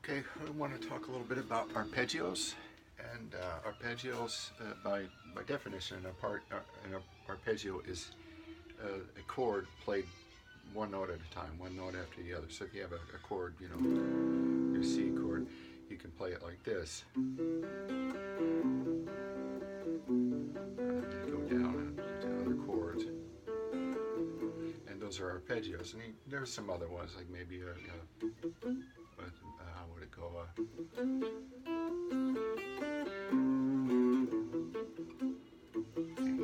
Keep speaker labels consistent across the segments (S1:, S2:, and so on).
S1: Okay, I want to talk a little bit about arpeggios. And arpeggios, by definition, an arpeggio is a chord played one note at a time, one note after the other. So if you have a chord, your C chord, you can play it like this. And then go down to other chords. And those are arpeggios. And there's some other ones, like maybe how would it go?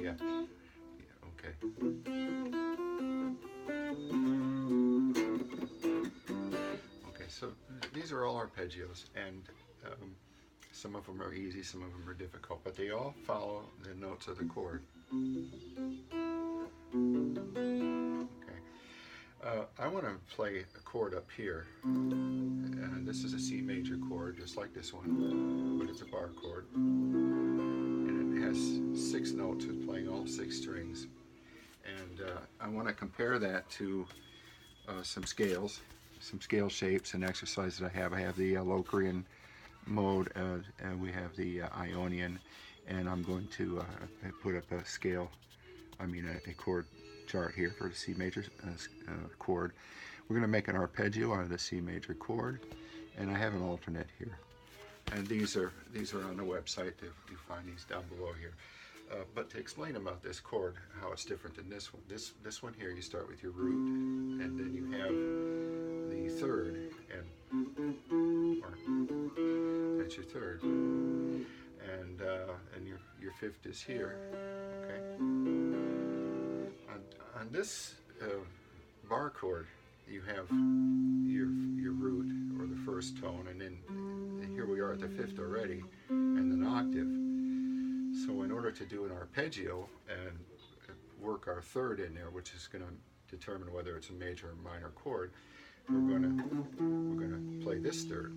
S1: Yeah, okay. Okay, so these are all arpeggios, and some of them are easy, some of them are difficult, but they all follow the notes of the chord. I want to play a chord up here, and this is a C major chord, just like this one, but it's a bar chord, and it has 6 notes. It's playing all 6 strings, and I want to compare that to some scale shapes and exercises I have. I have the Locrian mode, and we have the Ionian, and I'm going to put up a chord chart here for the C major chord. We're going to make an arpeggio out of the C major chord, and I have an alternate here. And these are on the website. You find these down below here. But to explain about this chord, how it's different than this one. This one here, you start with your root, and then you have the third, or that's your third, and your fifth is here. Okay. On this bar chord, you have your root, or the first tone, and then here we are at the fifth already, and an octave. So in order to do an arpeggio and work our third in there, which is going to determine whether it's a major or minor chord, we're going to play this third.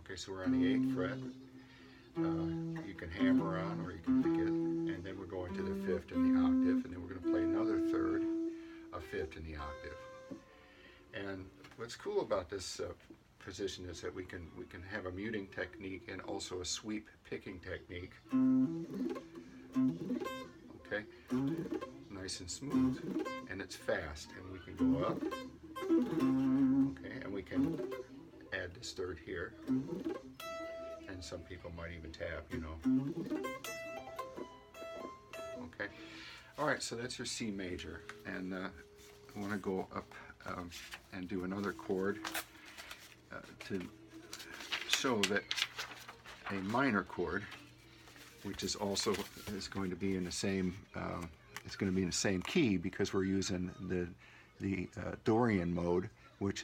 S1: Okay, so we're on the 8th fret. You can hammer on, or you can pick it, and then we're going to the 5th in the octave, and then we're going to play another third, a 5th in the octave. And what's cool about this position is that we can have a muting technique and also a sweep picking technique. Okay, nice and smooth, and it's fast, and we can go up. Okay, and we can add this third here. And some people might even tap, Okay. All right, so that's your C major. And I want to go up and do another chord to show that a minor chord, which is going to be in the same, it's going to be in the same key, because we're using the Dorian mode, which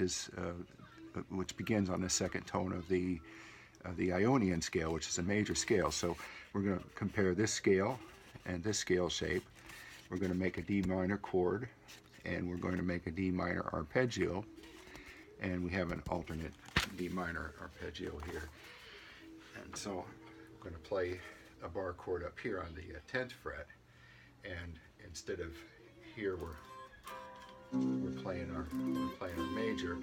S1: begins on the second tone of the Ionian scale, which is a major scale. So we're going to compare this scale and this scale shape. We're going to make a D minor chord, and we're going to make a D minor arpeggio, and we have an alternate D minor arpeggio here. And so we're going to play a bar chord up here on the 10th fret, and instead of here we're playing our major,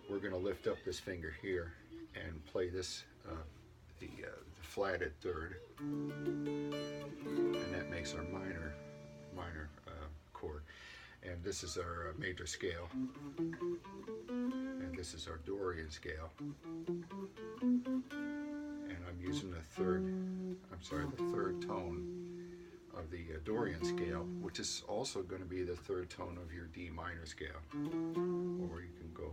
S1: we're going to lift up this finger here and play this the flatted third, and that makes our minor chord. And this is our major scale, and this is our Dorian scale. And I'm using the third tone of the Dorian scale, which is also going to be the third tone of your D minor scale. Or you can go,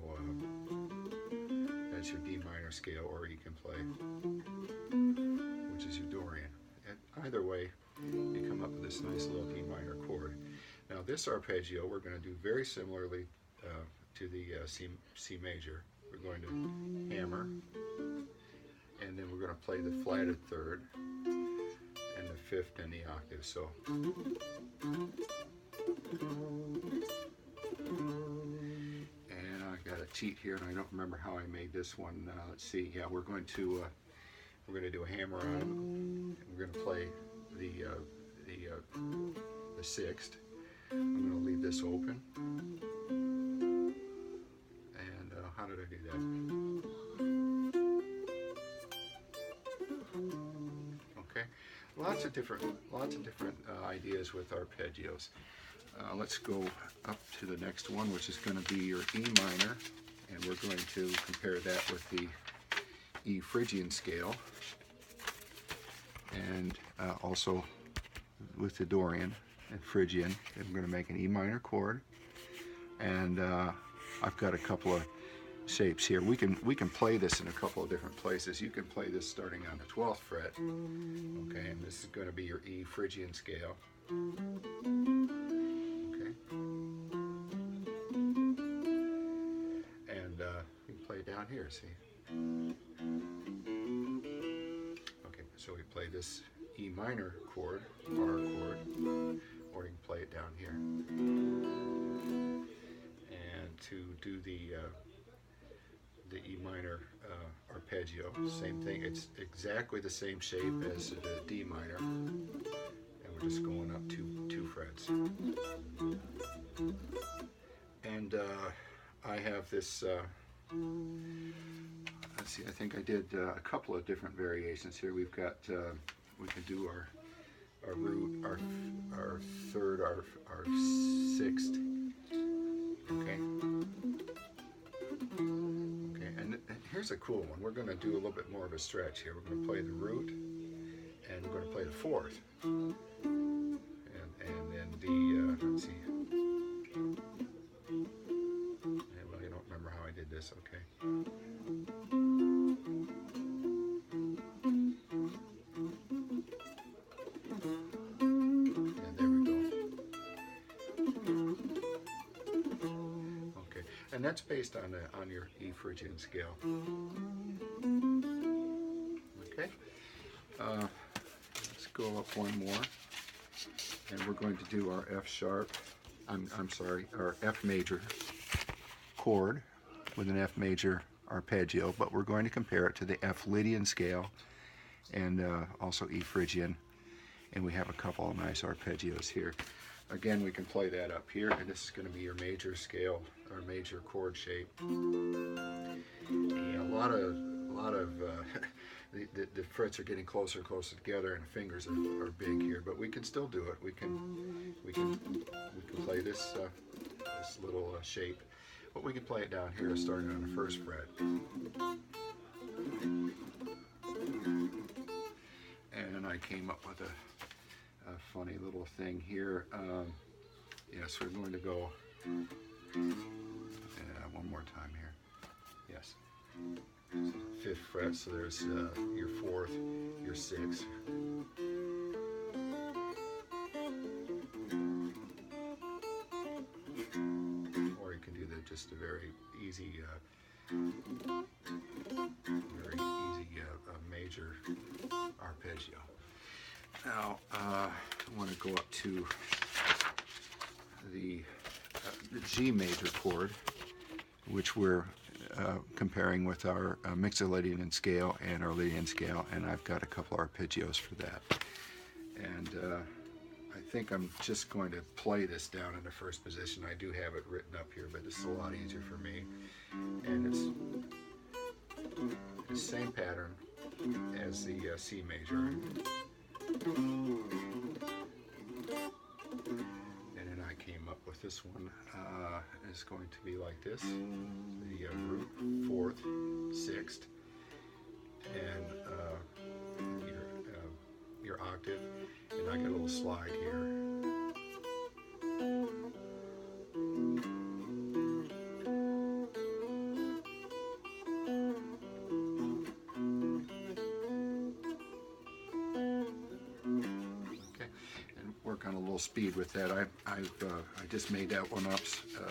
S1: that's your D minor scale, or you can play, which is your Dorian. And either way, you come up with this nice little D minor chord. Now this arpeggio, we're going to do very similarly to the C major. We're going to hammer, and then we're going to play the flatted third and the 5th in the octave. So and I got a cheat here, and I don't remember how I made this one. Let's see. Yeah, we're going to do a hammer on, and we're going to play the 6th. I'm going to leave this open. And how did I do that? lots of different ideas with arpeggios. Let's go up to the next one, which is going to be your E minor, and we're going to compare that with the E Phrygian scale, and also with the Dorian and Phrygian. I'm going to make an E minor chord, and I've got a couple of shapes here. We can play this in a couple of different places. You can play this starting on the 12th fret, okay, and this is going to be your E Phrygian scale. Okay, and you can play down here. See? Okay, so we play this E minor chord, bar chord, or you can play it down here. And to do the E minor arpeggio, same thing. It's exactly the same shape as the D minor, and we're just going up two frets. And I have this. Let's see. I think I did a couple of different variations here. We've got. We can do our root, our third, our sixth. Okay. Here's a cool one. We're going to do a little bit more of a stretch here. We're going to play the root, and we're going to play the fourth, and then the let's see. Well, I don't remember how I did this. Okay. And there we go. Okay, and that's based on your E Phrygian scale. Okay, let's go up one more, and we're going to do our F sharp. I'm sorry, our F major chord with an F major arpeggio, but we're going to compare it to the F Lydian scale and also E Phrygian, and we have a couple of nice arpeggios here. Again, we can play that up here, and this is going to be your major scale, or major chord shape. Yeah, a lot of the frets are getting closer and closer together, and the fingers are big here, but we can still do it. We can play this little shape, but we can play it down here, starting on the first fret. And I came up with a funny little thing here. Yes, we're going to go one more time here. Yes. Fifth fret, so there's your fourth, your sixth. Or you can do just a very easy major arpeggio. Now, I want to go up to the G major chord, which we're comparing with our Mixolydian scale and our Lydian scale, and I've got a couple arpeggios for that. And I think I'm just going to play this down in the first position. I do have it written up here, but it's a lot easier for me. And it's the same pattern as the C major. And then I came up with this one. It's going to be like this: the root, fourth, sixth, and your octave. And I got a little slide here. On a little speed with that. I just made that one up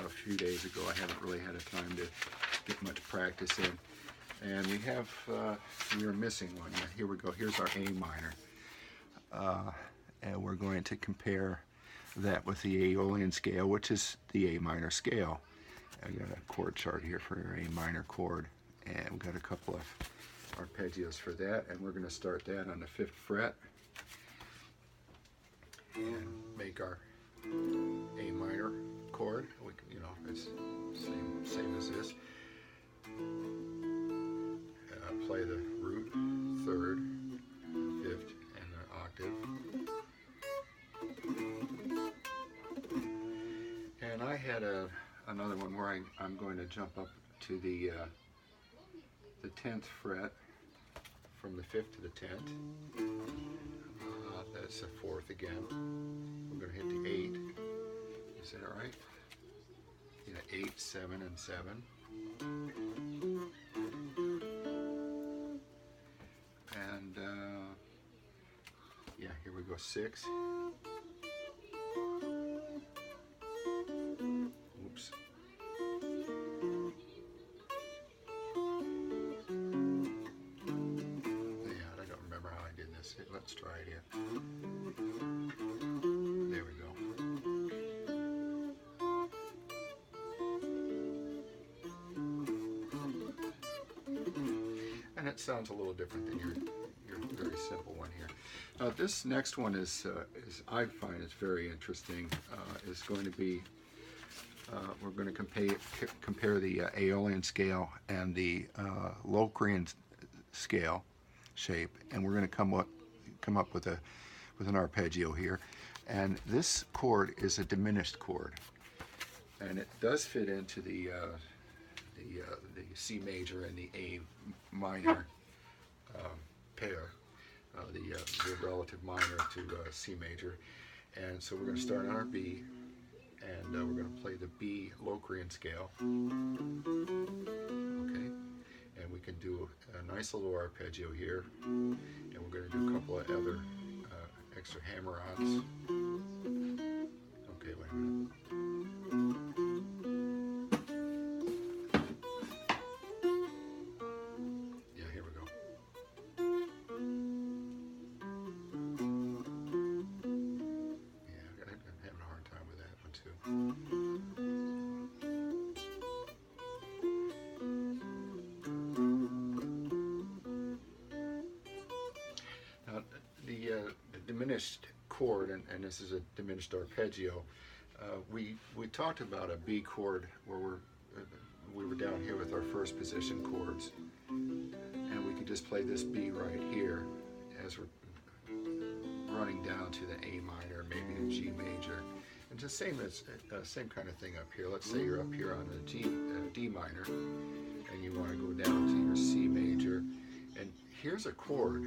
S1: a few days ago. I haven't really had a time to get much practice in. And we are missing one. Yeah, here we go. Here's our A minor. And we're going to compare that with the Aeolian scale, which is the A minor scale. I got a chord chart here for your A minor chord, and we've got a couple of arpeggios for that, and we're going to start that on the 5th fret. And make our A minor chord. We can, it's same as this. Play the root, 3rd, 5th, and the octave. add another one where I'm going to jump up to the 10th fret from the 5th to the 10th. That's a 4th again. We're going to hit the 8. Is that right? Yeah, 8, 7, and 7. And yeah, here we go, 6. Oops. Yeah, I don't remember how I did this. Let's try it here. There we go. And it sounds a little different than your very simple one here. This next one is I find it's very interesting. Is going to be we're going to compare the Aeolian scale and the Locrian scale shape, and we're going to come up with an arpeggio here. And this chord is a diminished chord, and it does fit into the C major and the A minor pair, the relative minor to C major. And so we're going to start on our B, and we're going to play the B Locrian scale. Okay, and we can do a nice little arpeggio here, and we're going to do a couple of other extra hammer-ons. Okay, wait a minute. Yeah, here we go. Yeah, I'm having a hard time with that one too. Now, the diminished chord, and this is a diminished arpeggio. We talked about a B chord where we were down here with our first position chords, and we could just play this B right here as we're running down to the A minor, maybe a G major, and just same kind of thing up here. Let's say you're up here on a D minor, and you want to go down to your C major, and here's a chord.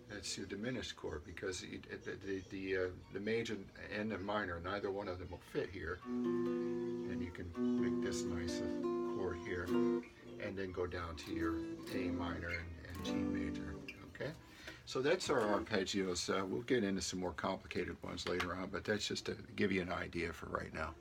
S1: That's your diminished chord, because the major and the minor, neither one of them will fit here, and you can make this nice chord here, and then go down to your A minor and G major. Okay, so that's our arpeggios. We'll get into some more complicated ones later on, but that's just to give you an idea for right now.